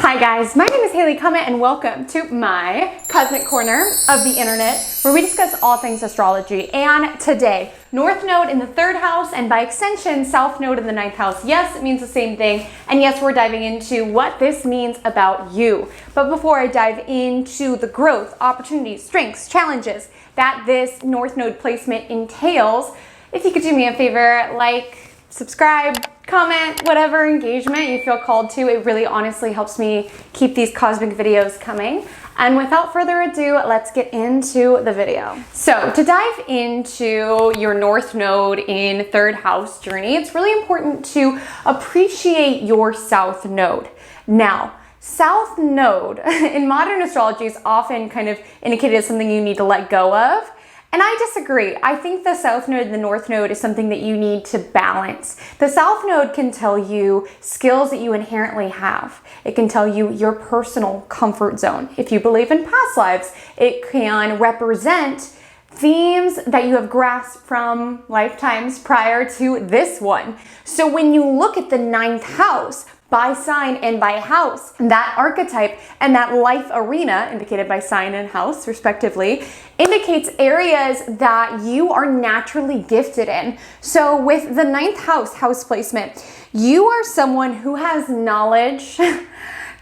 Hi guys, my name is Haley Comment and welcome to my cosmic corner of the internet where we discuss all things astrology. And today, North Node in the 3rd house and by extension, South Node in the 9th house. Yes, it means the same thing. And yes, we're diving into what this means about you. But before I dive into the growth, opportunities, strengths, challenges that this North Node placement entails, if you could do me a favor, like, subscribe, comment, whatever engagement you feel called to. It really honestly helps me keep these cosmic videos coming. And without further ado, let's get into the video. So to dive into your North Node in 3rd house journey, it's really important to appreciate your South Node. Now, South Node in modern astrology is often kind of indicated as something you need to let go of. And I disagree. I think the South Node and the North Node is something that you need to balance. The South Node can tell you skills that you inherently have. It can tell you your personal comfort zone. If you believe in past lives, it can represent themes that you have grasped from lifetimes prior to this one. So when you look at the 9th house, by sign and by house, that archetype and that life arena, indicated by sign and house respectively, indicates areas that you are naturally gifted in. So with the 9th house placement, you are someone who has knowledge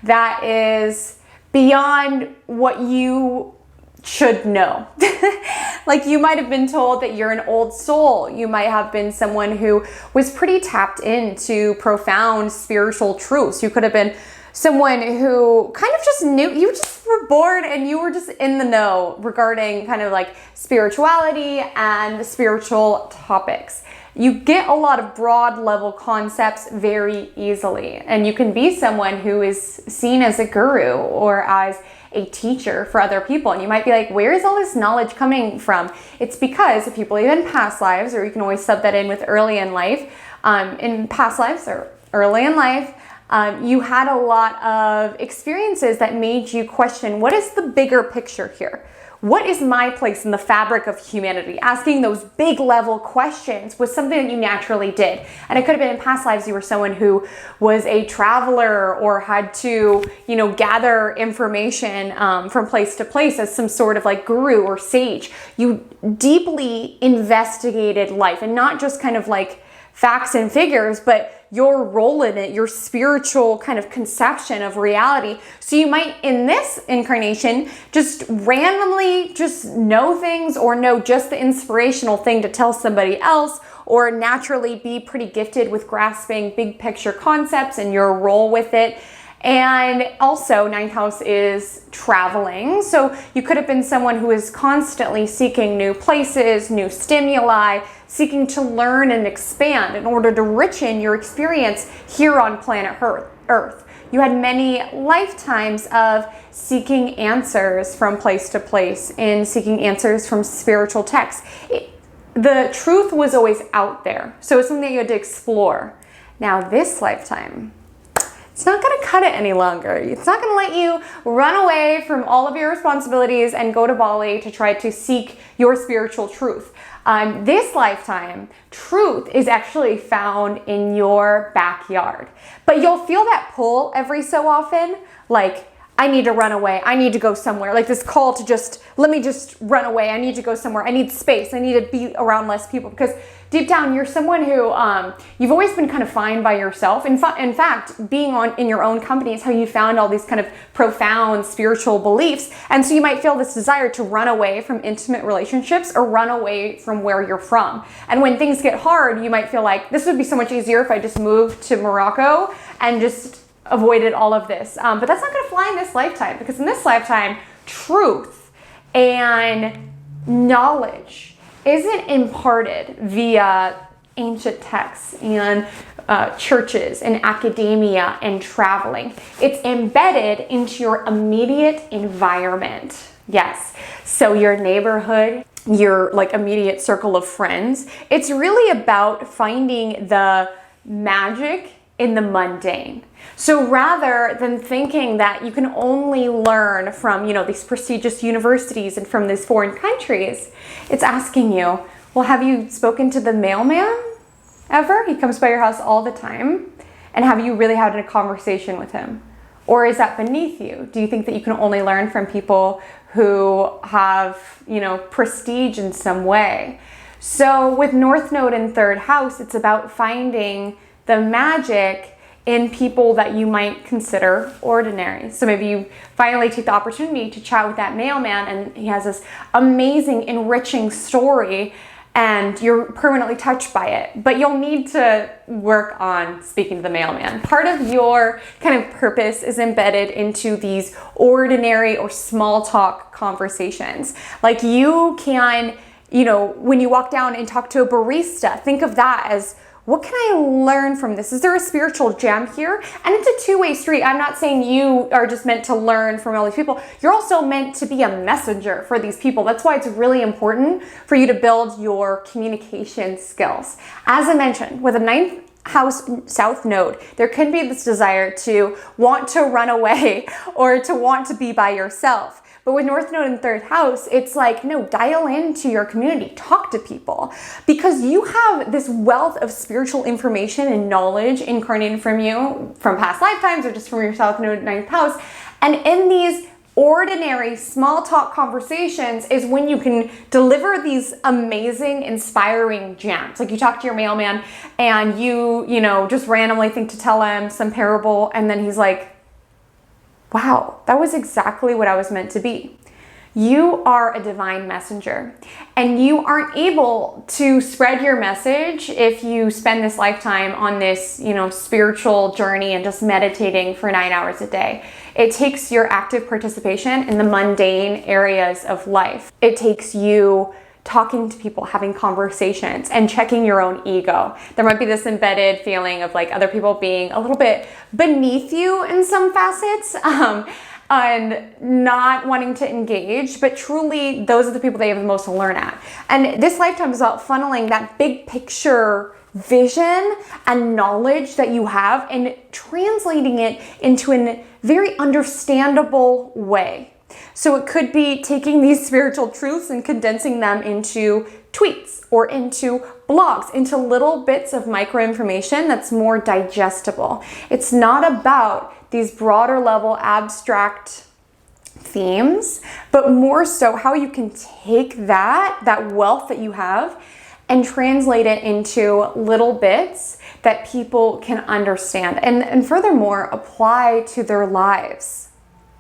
that is beyond what you should know. Like you might have been told that you're an old soul. You might have been someone who was pretty tapped into profound spiritual truths. You could have been someone who kind of just knew, you just were born and you were just in the know regarding kind of like spirituality and the spiritual topics. You get a lot of broad level concepts very easily, and you can be someone who is seen as a guru or as a teacher for other people. And you might be like, where is all this knowledge coming from? It's because if you believe in past lives, or you can always sub that in with early in life, in past lives or early in life, you had a lot of experiences that made you question, what is the bigger picture here? What is my place in the fabric of humanity? Asking those big level questions was something that you naturally did. And it could have been in past lives you were someone who was a traveler or had to, gather information from place to place as some sort of like guru or sage. You deeply investigated life, and not just kind of like facts and figures, but your role in it, your spiritual kind of conception of reality. So you might, in this incarnation, just randomly just know things or know just the inspirational thing to tell somebody else, or naturally be pretty gifted with grasping big picture concepts and your role with it. And also 9th house is traveling. So you could have been someone who is constantly seeking new places, new stimuli, seeking to learn and expand in order to richen your experience here on planet Earth. You had many lifetimes of seeking answers from place to place and seeking answers from spiritual texts. The truth was always out there. So it's something that you had to explore. Now this lifetime, it's not going to cut it any longer. It's not going to let you run away from all of your responsibilities and go to Bali to try to seek your spiritual truth. This lifetime, truth is actually found in your backyard. But you'll feel that pull every so often, like, I need to run away. I need to go somewhere. Like this call to just, let me just run away. I need to go somewhere. I need space. I need to be around less people. Because deep down, you're someone who, you've always been kind of fine by yourself. In fact, being in your own company is how you found all these kind of profound spiritual beliefs. And so you might feel this desire to run away from intimate relationships or run away from where you're from. And when things get hard, you might feel like this would be so much easier if I just moved to Morocco and just avoided all of this. But that's not going to fly in this lifetime, because in this lifetime, truth and knowledge isn't imparted via ancient texts and churches and academia and traveling. It's embedded into your immediate environment. Yes. So your neighborhood, your like immediate circle of friends. It's really about finding the magic in the mundane. So rather than thinking that you can only learn from, these prestigious universities and from these foreign countries, it's asking you, well, have you spoken to the mailman ever? He comes by your house all the time. And have you really had a conversation with him? Or is that beneath you? Do you think that you can only learn from people who have, prestige in some way? So with North Node in third house, it's about finding the magic in people that you might consider ordinary. So maybe you finally take the opportunity to chat with that mailman and he has this amazing, enriching story and you're permanently touched by it, but you'll need to work on speaking to the mailman. Part of your kind of purpose is embedded into these ordinary or small talk conversations. Like you can, when you walk down and talk to a barista, think of that as, what can I learn from this? Is there a spiritual gem here? And it's a two-way street. I'm not saying you are just meant to learn from all these people. You're also meant to be a messenger for these people. That's why it's really important for you to build your communication skills. As I mentioned, with a 9th house south node, there can be this desire to want to run away or to want to be by yourself. But with North Node in third house, it's like, no, dial into your community, talk to people, because you have this wealth of spiritual information and knowledge incarnated from you from past lifetimes or just from your South Node 9th house. And in these ordinary small talk conversations is when you can deliver these amazing, inspiring gems. Like you talk to your mailman and you just randomly think to tell him some parable and then he's like, wow, that was exactly what I was meant to be. You are a divine messenger and you aren't able to spread your message if you spend this lifetime on this, spiritual journey and just meditating for 9 hours a day. It takes your active participation in the mundane areas of life. It takes you talking to people, having conversations, and checking your own ego. There might be this embedded feeling of like other people being a little bit beneath you in some facets, and not wanting to engage, but truly those are the people that you have the most to learn at. And this lifetime is about funneling that big picture vision and knowledge that you have and translating it into a very understandable way. So it could be taking these spiritual truths and condensing them into tweets or into blogs, into little bits of micro information that's more digestible. It's not about these broader level abstract themes, but more so how you can take that wealth that you have and translate it into little bits that people can understand and furthermore apply to their lives.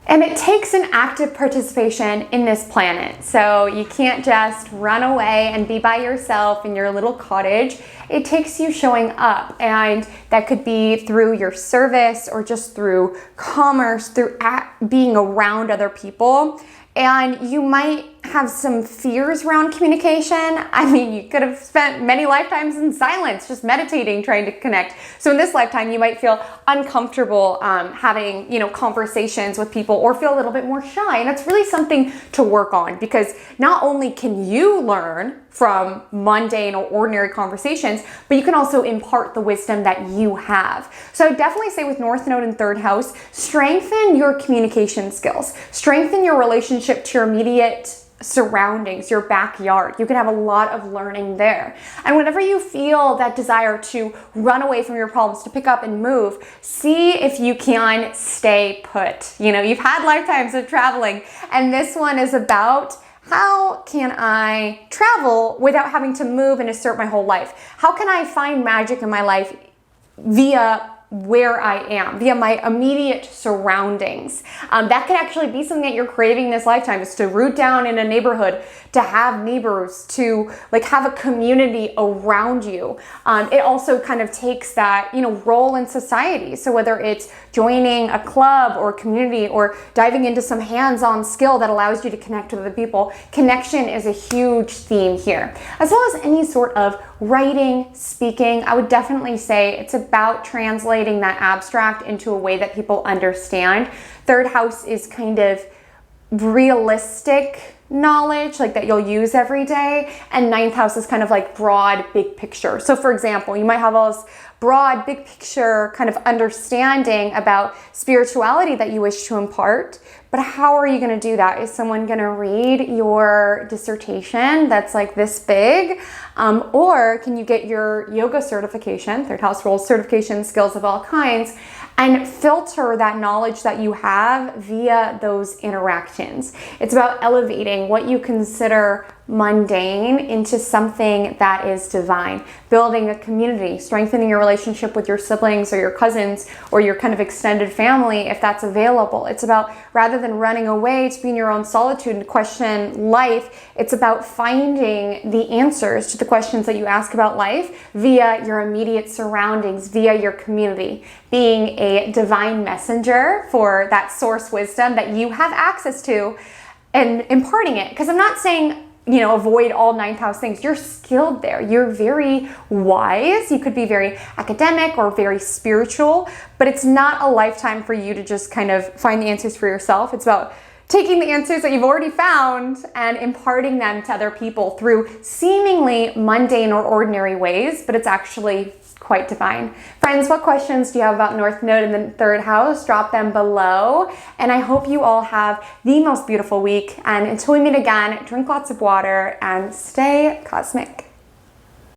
And it takes an active participation in this planet. So you can't just run away and be by yourself in your little cottage. It takes you showing up, and that could be through your service or just through commerce, through being around other people. And you might have some fears around communication. I mean, you could have spent many lifetimes in silence, just meditating, trying to connect. So in this lifetime, you might feel uncomfortable having, conversations with people or feel a little bit more shy. And that's really something to work on, because not only can you learn from mundane or ordinary conversations, but you can also impart the wisdom that you have. So I would definitely say with North Node in third house, strengthen your communication skills, strengthen your relationship to your immediate surroundings, your backyard. You can have a lot of learning there. And whenever you feel that desire to run away from your problems, to pick up and move, see if you can stay put. You've had lifetimes of traveling, and this one is about how can I travel without having to move and assert my whole life? How can I find magic in my life via where I am, via my immediate surroundings? That could actually be something that you're craving this lifetime, is to root down in a neighborhood, to have neighbors, to have a community around you. It also kind of takes that, role in society. So whether it's joining a club or a community or diving into some hands-on skill that allows you to connect with other people, connection is a huge theme here. As well as any sort of writing, speaking, I would definitely say it's about translating that abstract into a way that people understand. Third house is kind of realistic knowledge, like that you'll use every day, and 9th house is kind of like broad, big picture. So for example, you might have all this broad, big picture kind of understanding about spirituality that you wish to impart, but how are you going to do that? Is someone going to read your dissertation that's like this big? Or can you get your yoga certification, third house rules certification, skills of all kinds, and filter that knowledge that you have via those interactions. It's about elevating what you consider mundane into something that is divine, building a community, strengthening your relationship with your siblings or your cousins or your kind of extended family if that's available. It's about, rather than running away to be in your own solitude and question life, it's about finding the answers to the questions that you ask about life via your immediate surroundings, via your community, being a divine messenger for that source wisdom that you have access to and imparting it. Because I'm not saying, you know, avoid all ninth house things. You're skilled there. You're very wise. You could be very academic or very spiritual, but it's not a lifetime for you to just kind of find the answers for yourself. It's about taking the answers that you've already found and imparting them to other people through seemingly mundane or ordinary ways, but it's actually quite divine. Friends, what questions do you have about North Node in the third house? Drop them below. And I hope you all have the most beautiful week. And until we meet again, drink lots of water and stay cosmic.